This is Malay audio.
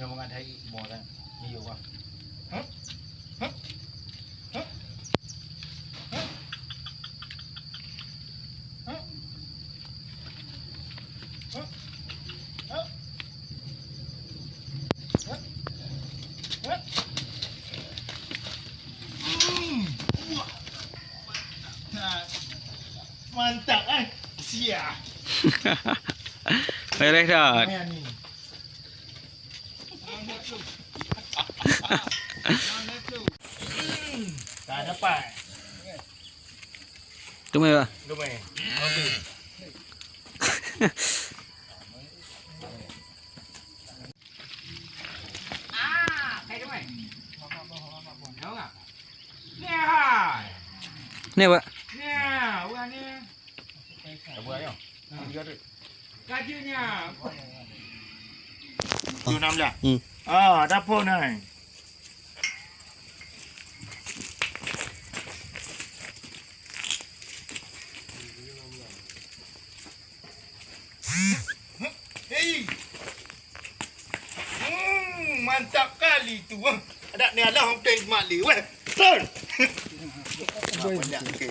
Yang mengadai mau kan? Iya wah. Mantap kan? Siap. Beres dah. Tak dapat. Tumai pak. Lumai. Okey. Kayak lumai. Tahu tak? Ni hai. Ni pak. Ni, bukan ni. Apa ayo? Tiga tu. Kajunya. 16. Dapur ni. Hei. Mantap kali tu. Ada ni Allah hom teng mak li weh. Ton. Banyak ke.